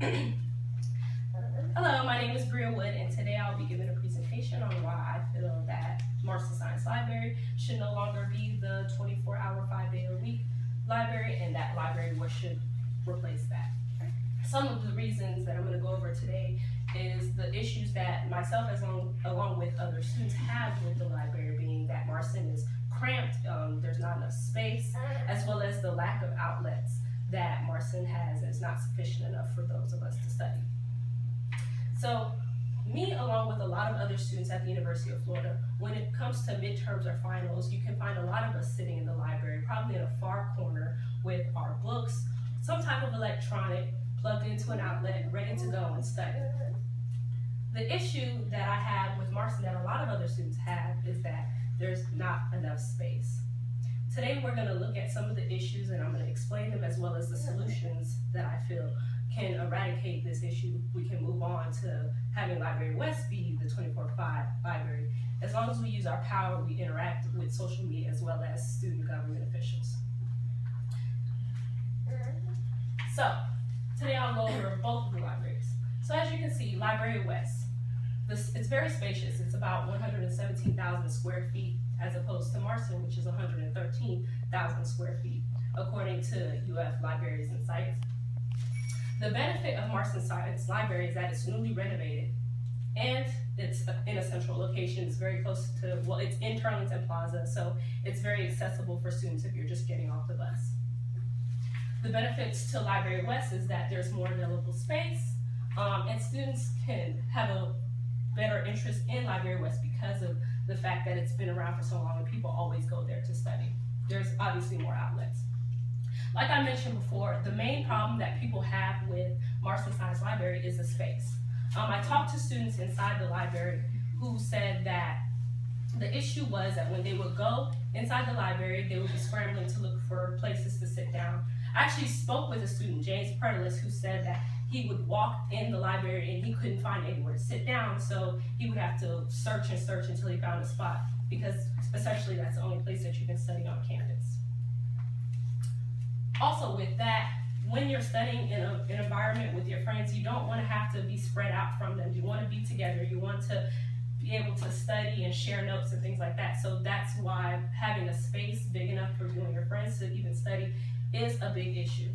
Hello, my name is Bria Wood, and today I'll be giving a presentation on why I feel that Marston Science Library should no longer be the 24-hour, 5-day-a-week library, and that Library West should replace that. Some of the reasons that I'm going to go over today is the issues that myself, along with other students, have with the library, being that Marston is cramped, there's not enough space, as well as the lack of outlets that Marston has is not sufficient enough for those of us to study. So me, along with a lot of other students at the University of Florida, when it comes to midterms or finals, you can find a lot of us sitting in the library, probably in a far corner with our books, some type of electronic, plugged into an outlet, ready to go and study. The issue that I have with Marston that a lot of other students have is that there's not enough space. Today we're going to look at some of the issues, and I'm going to explain them, as well as the solutions that I feel can eradicate this issue. We can move on to having Library West be the 24/5 library. As long as we use our power, we interact with social media as well as student government officials. So today I'll go over both of the libraries. So as you can see, Library West, it's very spacious. It's about 117,000 square feet, as opposed to Marston, which is 113,000 square feet, according to UF Libraries and Sites. The benefit of Marston Science Library is that it's newly renovated, and it's in a central location. It's very close to, well, it's in Turlington Plaza, so it's very accessible for students if you're just getting off the bus. The benefits to Library West is that there's more available space, and students can have a better interest in Library West because of the fact that it's been around for so long and people always go there to study. There's obviously more outlets. Like I mentioned before, the main problem that people have with Marston Science Library is the space. I talked to students inside the library who said that the issue was that when they would go inside the library, they would be scrambling to look for places to sit down. I actually spoke with a student, James Perlis, who said that he would walk in the library and he couldn't find anywhere to sit down, so he would have to search and search until he found a spot, because essentially that's the only place that you can study on campus. Also with that, when you're studying in an environment with your friends, you don't want to have to be spread out from them. You want to be together. You want to be able to study and share notes and things like that. So that's why having a space big enough for you and your friends to even study is a big issue.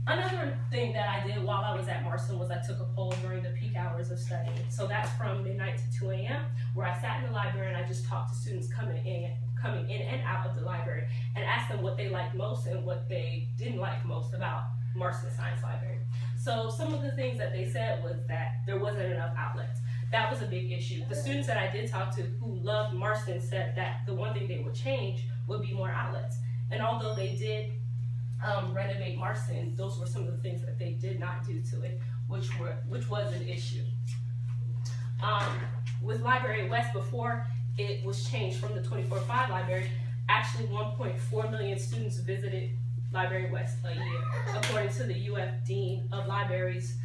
Another thing that I did while I was at Marston was I took a poll during the peak hours of studying. So that's from midnight to 2 a.m., where I sat in the library and I just talked to students coming in and out of the library, and asked them what they liked most and what they didn't like most about Marston Science Library. So some of the things that they said was that there wasn't enough outlets. That was a big issue. The students that I did talk to who loved Marston said that the one thing they would change would be more outlets. And although they did renovate Marston, those were some of the things that they did not do to it, which was an issue. With Library West, before it was changed from the 24/5 library, actually 1.4 million students visited Library West a year, according to the UF Dean of Libraries,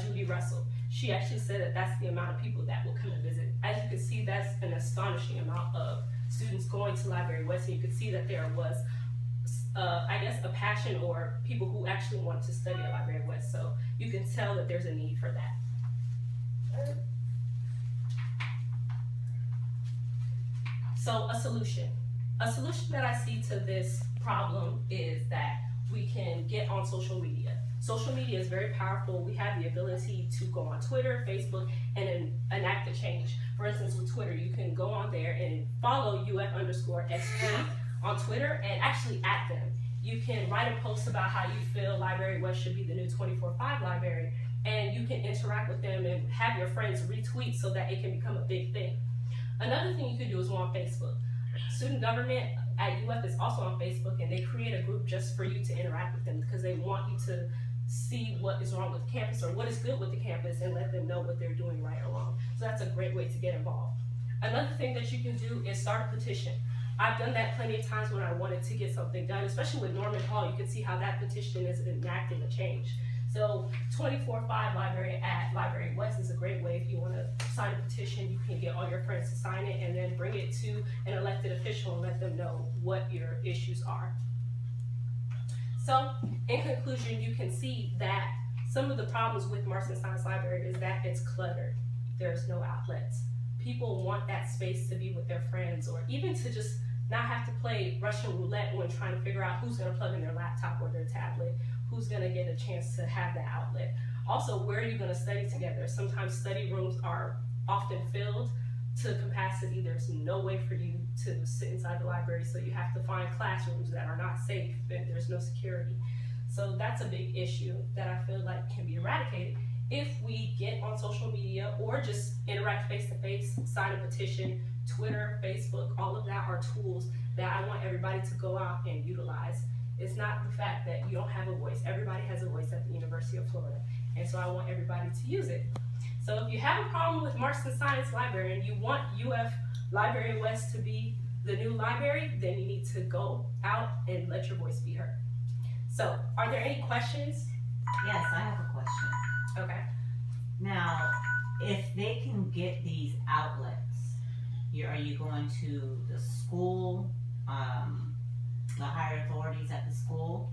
Judy Russell. She actually said that that's the amount of people that will come and visit. As you can see, that's an astonishing amount of students going to Library West, and you can see that there was I guess a passion, or people who actually want to study at Library West. So you can tell that there's a need for that. So a solution that I see to this problem is that we can get on social media. Social media is very powerful. We have the ability to go on Twitter, Facebook, and enact a change. For instance, with Twitter, you can go on there and follow UF_SP on Twitter and actually at them. You can write a post about how you feel Library West should be the new 24/5 library, and you can interact with them and have your friends retweet so that it can become a big thing. Another thing you can do is go on Facebook. Student government at UF is also on Facebook, and they create a group just for you to interact with them because they want you to see what is wrong with the campus or what is good with the campus and let them know what they're doing right or wrong. So that's a great way to get involved. Another thing that you can do is start a petition. I've done that plenty of times when I wanted to get something done, especially with Norman Hall. You can see how that petition is enacting a change. So 24/5 library at Library West is a great way. If you want to sign a petition, you can get all your friends to sign it and then bring it to an elected official and let them know what your issues are. So, in conclusion, you can see that some of the problems with Marston Science Library is that it's cluttered. There's no outlets. People want that space to be with their friends, or even to just not have to play Russian roulette when trying to figure out who's going to plug in their laptop or their tablet, who's going to get a chance to have that outlet. Also, where are you going to study together? Sometimes study rooms are often filled to capacity. There's no way for you to sit inside the library, so you have to find classrooms that are not safe and there's no security. So that's a big issue that I feel like can be eradicated if we get on social media or just interact face to face, sign a petition. Twitter, Facebook, all of that are tools that I want everybody to go out and utilize. It's not the fact that you don't have a voice. Everybody has a voice at the University of Florida, and so I want everybody to use it. So if you have a problem with Marston Science Library and you want UF Library West to be the new library, then you need to go out and let your voice be heard. So, are there any questions? Yes, I have a question. Okay. Now, if they can get these outlets, are you going to the school, the higher authorities at the school?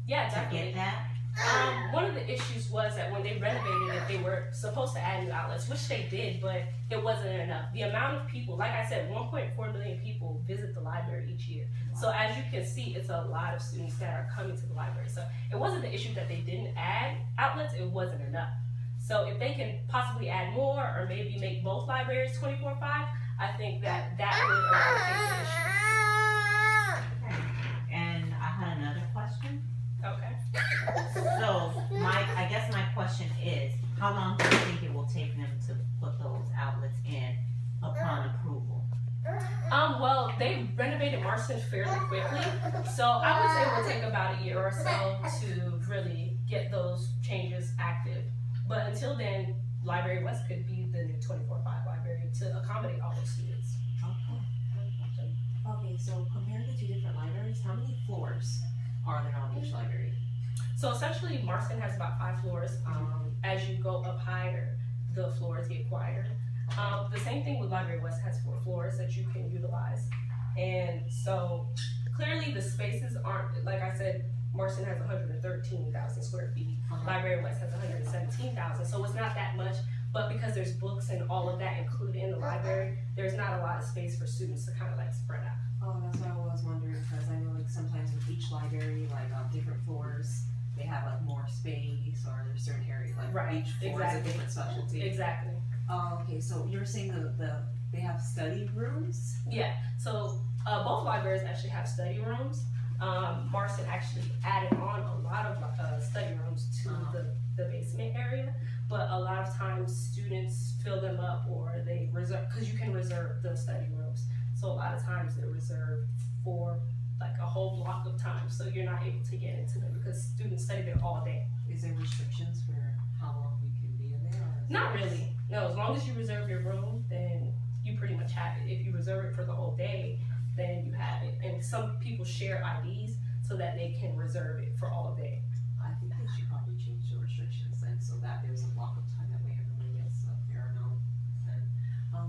Yeah, to definitely. get that? One of the issues was that when they renovated it, they were supposed to add new outlets, which they did, but it wasn't enough. The amount of people, like I said, 1.4 million people visit the library each year. Wow. So as you can see, it's a lot of students that are coming to the library. So it wasn't the issue that they didn't add outlets, it wasn't enough. So if they can possibly add more, or maybe make both libraries 24/5, I think that would eradicate the issue. Okay. And I had another question. Okay. So I guess my question is, how long do you think it will take them to put those outlets in upon approval? Well, they renovated Marston fairly quickly, so I would say it will take about a year or so to really get those changes active. But until then, Library West could be the new 24/5 library to accommodate all those students. Okay, so compare the two different libraries, how many floors are there on each library? So essentially, Marston has about 5 floors. As you go up higher, the floors get wider. The same thing with Library West has 4 floors that you can utilize. And so clearly the spaces aren't, like I said, Marston has 113,000 square feet. Library West has 117,000, so it's not that much, but because there's books and all of that included in the library, there's not a lot of space for students to kind of like spread out. Oh, that's what I was wondering, because I know like sometimes with each library, like on different floors, they have like more space, or there's certain areas, like Right, each floor is a different specialty. Exactly. Oh, okay, so you're saying they have study rooms? Yeah, so both libraries actually have study rooms. Marston actually added on a lot of study rooms to the basement area, but a lot of times students fill them up, or they reserve, because you can reserve the study rooms. So a lot of times they're reserved for like a whole block of time, so you're not able to get into them because students study there all day. Is there restrictions for how long we can be in there? Not really. No, as long as you reserve your room, then you pretty much have it. If you reserve it for the whole day, then you have it. And some people share IDs so that they can reserve it for all day. I think they should probably change the restrictions then, so that there's a block of time, that way everyone gets a fair amount.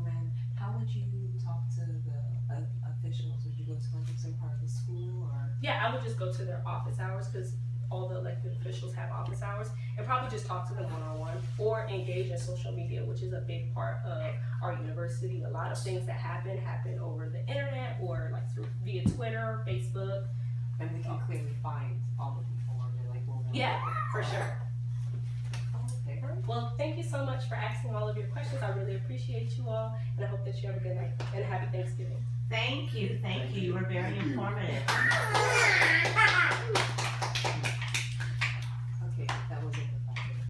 And how would you talk to the officials? Would you go to like some part of the school, or? Yeah, I would just go to their office hours, because all the elected officials have office hours, and probably just talk to them one-on-one, or engage in social media, which is a big part of our university. A lot of things that happen over the internet, or like via Twitter, Facebook. And we can clearly find all the people on there, like, well, Yeah, for sure. Okay. Well, thank you so much for asking all of your questions. I really appreciate you all, and I hope that you have a good night and a happy Thanksgiving. Thank you. You were very informative.